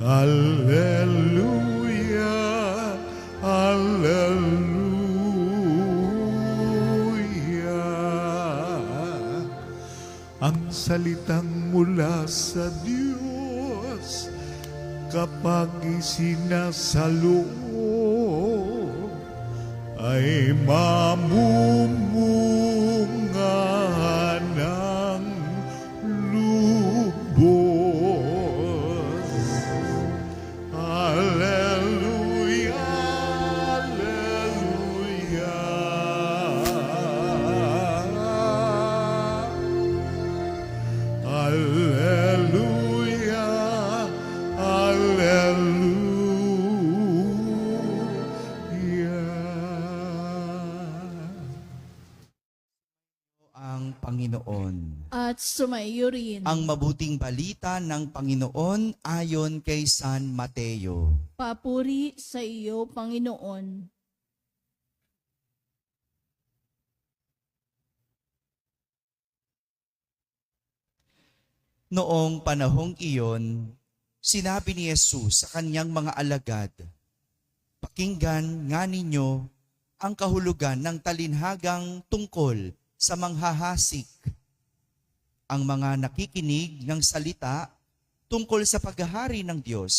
Alleluia, Alleluia. Ang salitang mula sa Diyos kapag isinasalo ay mamumunga ng lubos. Alleluia, Alleluia. Alleluia, Alleluia. Ang Panginoon. At sumaiyo rin. Ang mabuting balita ng Panginoon ayon kay San Mateo. Papuri sa iyo, Panginoon. Noong panahong iyon, sinabi ni Jesus sa kanyang mga alagad, "Pakinggan nga ninyo ang kahulugan ng talinhagang tungkol sa manghahasik. Ang mga nakikinig ng salita tungkol sa paghahari ng Diyos,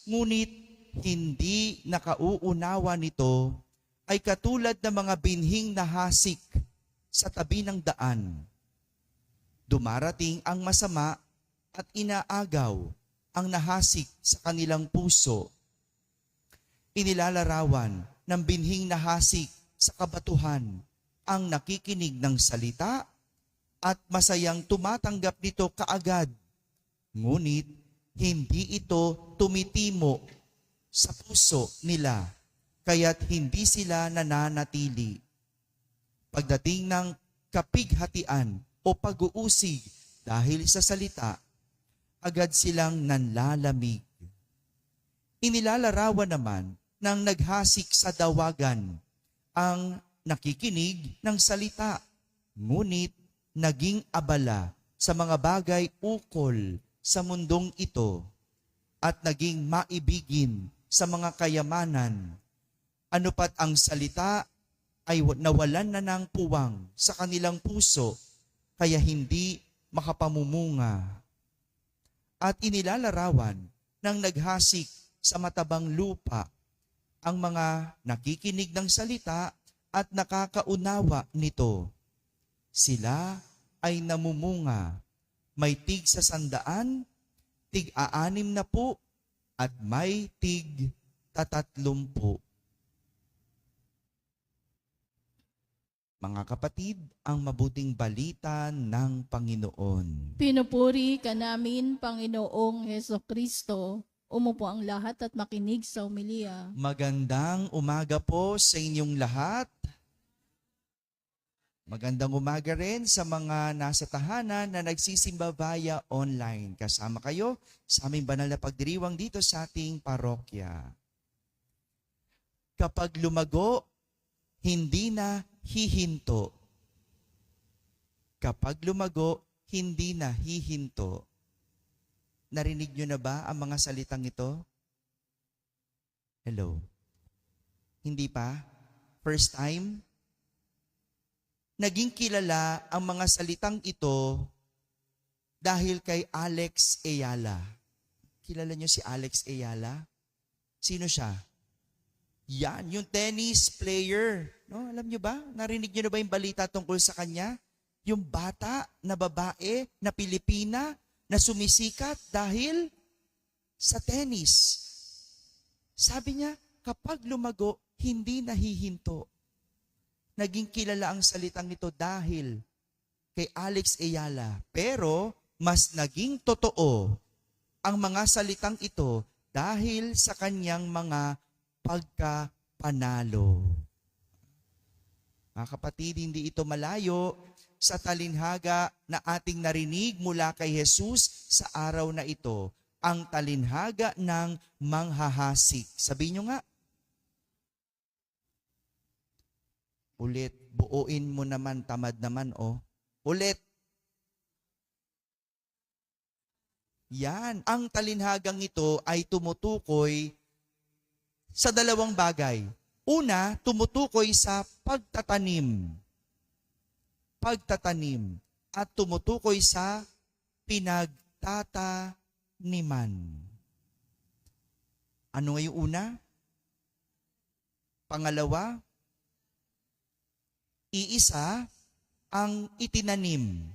ngunit hindi nakauunawa nito, ay katulad ng mga binhing nahasik sa tabi ng daan. Dumarating ang masama at inaagaw ang nahasik sa kanilang puso. Inilalarawan ng binhing nahasik sa kabatuhan ang nakikinig ng salita at masayang tumatanggap nito kaagad. Ngunit hindi ito tumitimo sa puso nila, kaya't hindi sila nananatili. Pagdating ng kapighatian o pag-uusig dahil sa salita, agad silang nanlalamig. Inilalarawan naman ng naghasik sa dawagan ang nakikinig ng salita, ngunit naging abala sa mga bagay ukol sa mundong ito at naging maibigin sa mga kayamanan. Ano pat ang salita ay nawalan na ng puwang sa kanilang puso, kaya hindi makapamumunga. At inilalarawan ng naghasik sa matabang lupa ang mga nakikinig ng salita at nakakaunawa nito. Sila ay namumunga, may tig sa 100, tig 60, at may tig 30. Mga kapatid, ang mabuting balita ng Panginoon. Pinupuri ka namin, Panginoong Hesukristo. Umupo ang lahat at makinig sa homilya. Magandang umaga po sa inyong lahat. Magandang umaga rin sa mga nasa tahanan na nagsisimba via online. Kasama kayo sa aming banal na pagdiriwang dito sa ating parokya. Kapag lumago, hindi na hihinto. Kapag lumago, hindi na hihinto. Narinig nyo na ba ang mga salitang ito? Hello? Hindi pa? First time? Naging kilala ang mga salitang ito dahil kay Alex Ayala. Kilala nyo si Alex Ayala? Sino siya? Yan, yung tennis player. No, alam nyo ba? Narinig nyo na ba yung balita tungkol sa kanya? Yung bata na babae na Pilipina na sumisikat dahil sa tennis. Sabi niya, kapag lumago, hindi nahihinto. Naging kilala ang salitang ito dahil kay Alex Ayala. Pero mas naging totoo ang mga salitang ito dahil sa kanyang mga pagkapanalo. Mga kapatid, hindi ito malayo sa talinhaga na ating narinig mula kay Jesus sa araw na ito, ang talinhaga ng manghahasik. Sabihin nyo nga. Ulit, buuin mo naman, tamad naman, oh. Ulit. Yan. Ang talinhagang ito ay tumutukoy sa dalawang bagay. Una, tumutukoy sa pagtatanim. Pagtatanim. At tumutukoy sa pinagtataniman. Ano nga yung una? Pangalawa, iisa ang itinanim.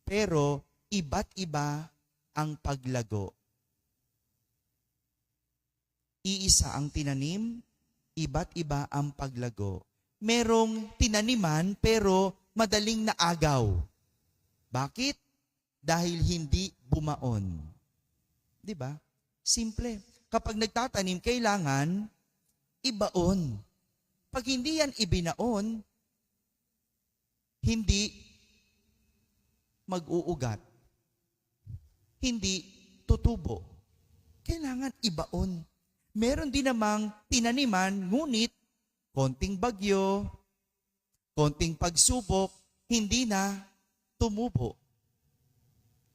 Pero iba't iba ang paglago. Iisa ang tinanim, iba't iba ang paglago. Merong tinaniman pero madaling naagaw. Bakit? Dahil hindi bumaon. 'Di ba? Simple. Kapag nagtatanim, kailangan ibaon. Pag hindi yan ibinaon, hindi mag-uugat. Hindi tutubo. Kailangan ibaon. Meron din namang tinaniman, ngunit konting bagyo, konting pagsubok, hindi na tumubo.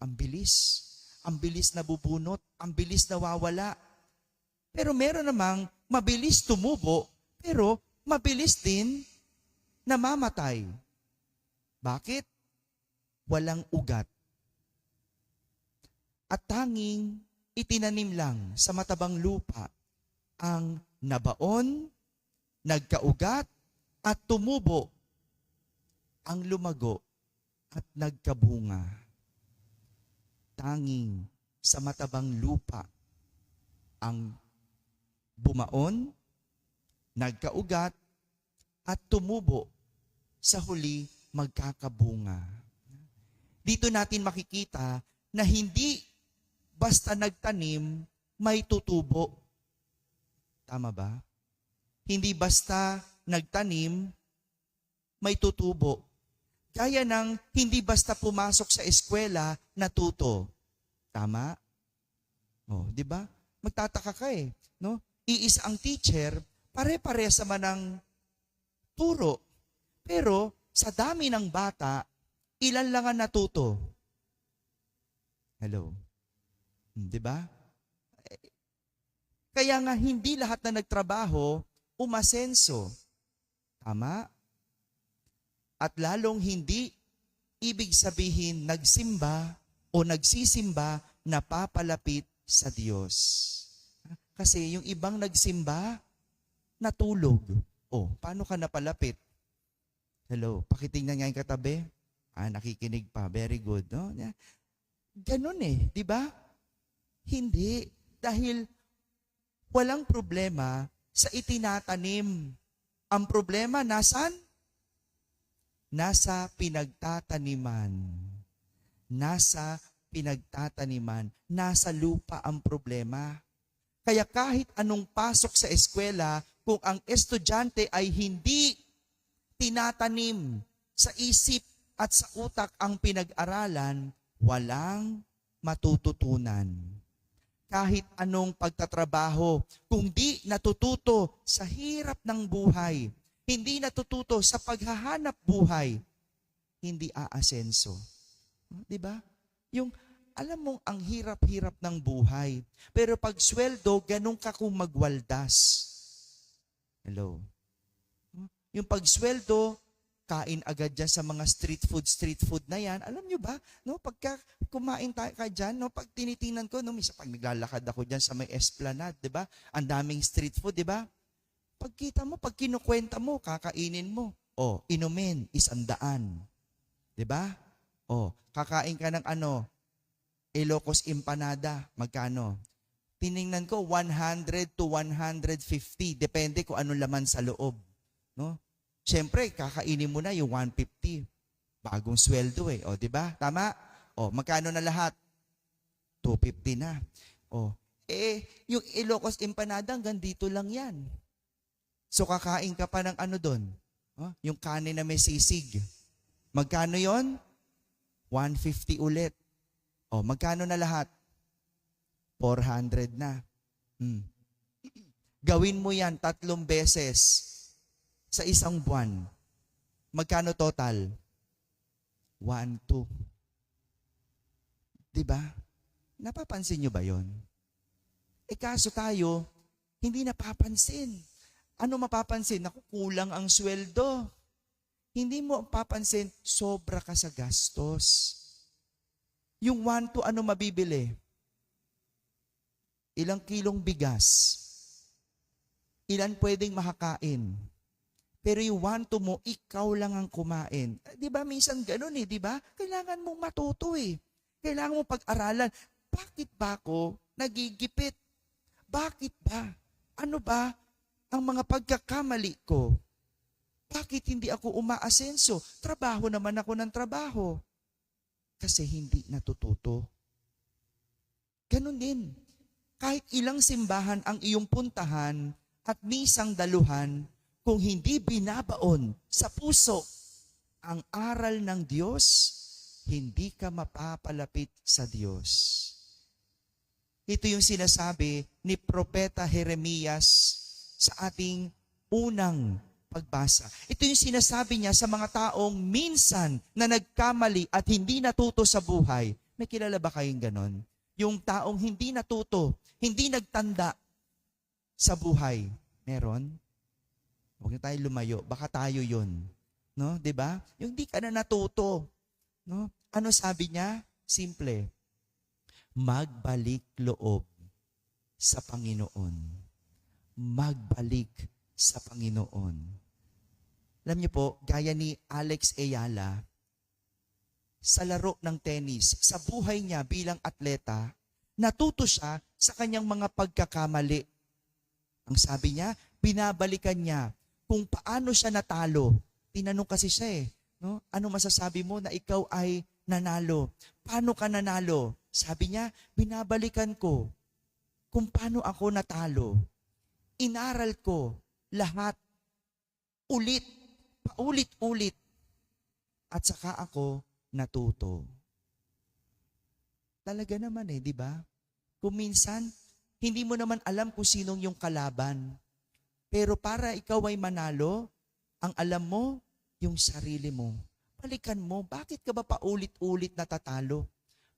Ang bilis. Ang bilis nabubunot. Ang bilis nawawala. Pero meron namang mabilis tumubo, pero mabilis din namamatay. Bakit? Walang ugat. At tanging itinanim lang sa matabang lupa ang nabaon, nagkaugat, at tumubo, ang lumago at nagkabunga. Tanging sa matabang lupa ang bumaon, nagkaugat, at tumubo, sa huli magkakabunga. Dito natin makikita na hindi basta nagtanim, may tutubo. Tama ba? Hindi basta nagtanim, may tutubo. Gaya ng hindi basta pumasok sa eskwela, natuto. Tama? Oh, 'di ba? Magtataka ka no? Iisa ang teacher, pare-parehas naman ng turo. Pero sa dami ng bata, ilan lang ang natuto? Hello? 'Di ba? Kaya nga hindi lahat na nagtrabaho umasenso. Tama? At lalong hindi ibig sabihin nagsimba o nagsisimba na papalapit sa Diyos. Kasi yung ibang nagsimba, natulog. O, paano ka napalapit? Hello, pakitingnan nga yung katabi. Nakikinig pa. Very good. No? Ganun di ba? Hindi. Dahil walang problema sa itinatanim. Ang problema, nasan? Nasa pinagtataniman. Nasa pinagtataniman. Nasa lupa ang problema. Kaya kahit anong pasok sa eskwela, kung ang estudyante ay hindi tinatanim sa isip at sa utak ang pinag-aralan, walang matututunan. Kahit anong pagtatrabaho, kung di natututo sa hirap ng buhay, hindi natututo sa paghahanap buhay, hindi aasenso. Di ba? Yung, alam mong ang hirap-hirap ng buhay, pero pag sweldo, ganun ka kung magwaldas. Hello? Yung pag sweldo, kain agad dyan sa mga street food na yan. Alam nyo ba, no, pagka kumain ka dyan, no, pag tinitingnan ko, no, misa pag naglalakad ako dyan sa may Esplanade, di ba? Ang daming street food, di ba? Pagkita mo, pag kinukwenta mo, kakainin mo. Inumin, 100. Di ba? Kakain ka ng Ilocos empanada, magkano? Tiningnan ko, 100 to 150. Depende kung anong laman sa loob. No? Siyempre, kakainin mo na yung 150. Bagong sweldo di ba? Tama? Magkano na lahat? 250 na. Yung Ilocos empanada, hanggang dito lang yan. So, kakain ka pa ng doon? Yung kanin na may sisig. Magkano yon? 150 ulit. Magkano na lahat? 400 na. Gawin mo yan 3 beses sa isang buwan. Magkano total? 1, 2. Diba? Napapansin nyo ba yon? Kaso tayo, hindi napapansin. Ano mapapansin? Naku, kulang ang sweldo. Hindi mo papansin, sobra ka sa gastos. Yung 1 to ano mabibili? Ilang kilong bigas? Ilan pwedeng makakain? Pero yung 1 to mo, ikaw lang ang kumain. Di ba minsan ganun di ba? Kailangan mong matuto Kailangan mong pag-aralan. Bakit ba ako nagigipit? Bakit ba? Ano ba ang mga pagkakamali ko? Bakit hindi ako umaasenso? Trabaho naman ako ng trabaho. Kasi hindi natututo. Ganun din. Kahit ilang simbahan ang iyong puntahan at misang daluhan, kung hindi binabaon sa puso ang aral ng Diyos, hindi ka mapapalapit sa Diyos. Ito yung sinasabi ni Propeta Jeremias sa ating unang pagbasa. Ito yung sinasabi niya sa mga taong minsan na nagkamali at hindi natuto sa buhay. May kilala ba kayong ganon? Yung taong hindi natuto, hindi nagtanda sa buhay. Meron? Huwag na tayo lumayo. Baka tayo yun. No? 'Di ba? Yung di ka na natuto. No? Ano sabi niya? Simple. Magbalik loob sa Panginoon. Magbalik sa Panginoon. Alam niyo po, gaya ni Alex Ayala, sa laro ng tennis, sa buhay niya bilang atleta, natuto siya sa kanyang mga pagkakamali. Ang sabi niya, binabalikan niya kung paano siya natalo. Tinanong kasi siya no? Ano masasabi mo na ikaw ay nanalo? Paano ka nanalo? Sabi niya, binabalikan ko kung paano ako natalo. Inaral ko lahat, paulit-ulit. At saka ako natuto. Talaga naman di ba? Kung minsan, hindi mo naman alam kung sinong yung kalaban. Pero para ikaw ay manalo, ang alam mo, yung sarili mo. Balikan mo, bakit ka ba paulit-ulit natatalo?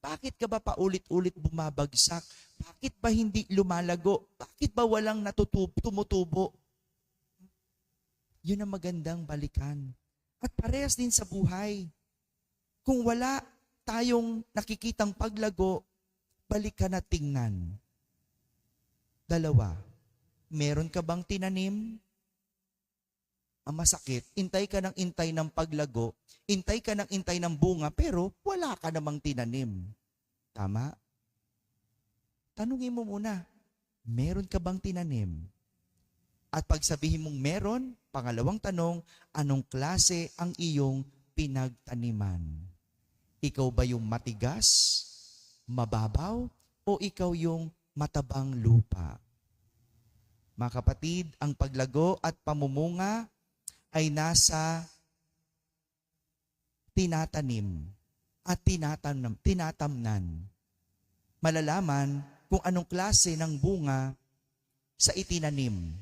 Bakit ka ba paulit-ulit bumabagsak? Bakit ba hindi lumalago? Bakit ba walang tumutubo? Yun ang magandang balikan. At parehas din sa buhay. Kung wala tayong nakikitang paglago, balikan at tingnan. 2, meron ka bang tinanim? Ang masakit, intay ka ng intay ng paglago, intay ka ng intay ng bunga, pero wala ka namang tinanim. Tama? Tanungin mo muna, meron ka bang tinanim? At pag sabihin mong meron, pangalawang tanong, anong klase ang iyong pinagtaniman? Ikaw ba yung matigas, mababaw, o ikaw yung matabang lupa? Mga kapatid, ang paglago at pamumunga ay nasa tinatanim at tinatamnan. Malalaman kung anong klase ng bunga sa itinanim.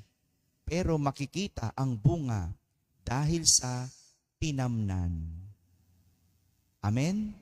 Pero makikita ang bunga dahil sa tinamnan. Amen?